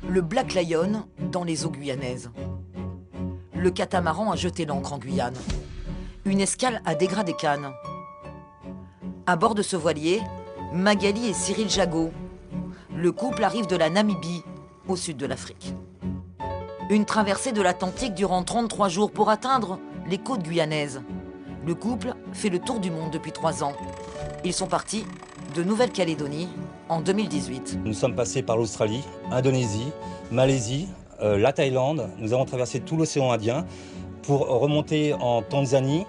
Le Black Lion dans les eaux guyanaises. Le catamaran a jeté l'ancre en Guyane. Une escale a dégradé Cannes. À bord de ce voilier, Magali et Cyril Jagot. Le couple arrive de la Namibie, au sud de l'Afrique. Une traversée de l'Atlantique durant 33 jours pour atteindre les côtes guyanaises. Le couple fait le tour du monde depuis 3 ans. Ils sont partis de Nouvelle-Calédonie en 2018. Nous sommes passés par l'Australie, Indonésie, Malaisie, la Thaïlande. Nous avons traversé tout l'océan Indien pour remonter en Tanzanie.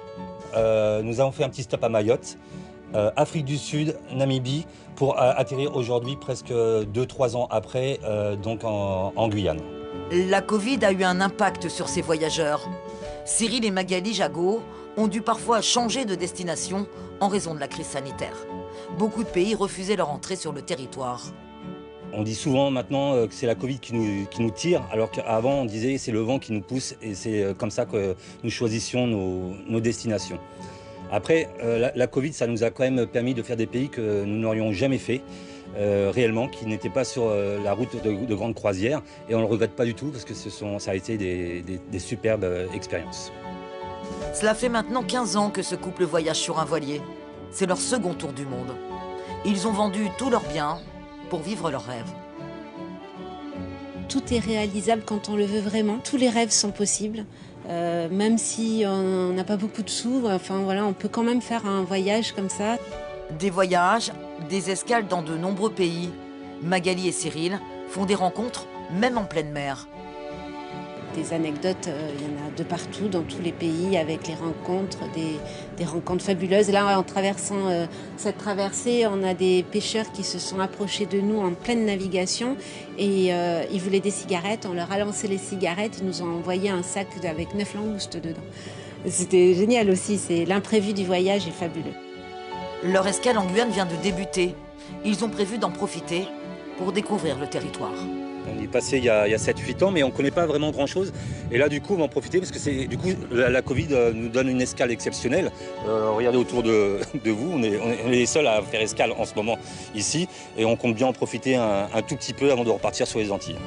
Nous avons fait un petit stop à Mayotte, Afrique du Sud, Namibie, pour atterrir aujourd'hui presque 2-3 ans après, donc en Guyane. La Covid a eu un impact sur ces voyageurs. Cyril et Magali Jagot ont dû parfois changer de destination en raison de la crise sanitaire. Beaucoup de pays refusaient leur entrée sur le territoire. On dit souvent maintenant que c'est la Covid qui nous tire, alors qu'avant on disait c'est le vent qui nous pousse et c'est comme ça que nous choisissions nos destinations. Après, la Covid, ça nous a quand même permis de faire des pays que nous n'aurions jamais fait, réellement, qui n'étaient pas sur la route de grande croisière. Et on ne le regrette pas du tout parce que ça a été des superbes expériences. Cela fait maintenant 15 ans que ce couple voyage sur un voilier. C'est leur second tour du monde. Ils ont vendu tous leurs biens pour vivre leurs rêves. Tout est réalisable quand on le veut vraiment. Tous les rêves sont possibles. Même si on n'a pas beaucoup de sous, enfin voilà, on peut quand même faire un voyage comme ça. Des voyages, des escales dans de nombreux pays. Magali et Cyril font des rencontres, même en pleine mer. Des anecdotes, il y en a de partout, dans tous les pays, avec les rencontres, des rencontres fabuleuses. Là, en traversant cette traversée, on a des pêcheurs qui se sont approchés de nous en pleine navigation et ils voulaient des cigarettes. On leur a lancé les cigarettes, ils nous ont envoyé un sac avec 9 langoustes dedans. C'était génial aussi, l'imprévu du voyage est fabuleux. Leur escale en Guyane vient de débuter. Ils ont prévu d'en profiter pour découvrir le territoire. On y est passé il y a 7-8 ans, mais on ne connaît pas vraiment grand-chose. Et là, du coup, on va en profiter parce que la Covid nous donne une escale exceptionnelle. Regardez autour de vous, on est les seuls à faire escale en ce moment ici. Et on compte bien en profiter un tout petit peu avant de repartir sur les Antilles.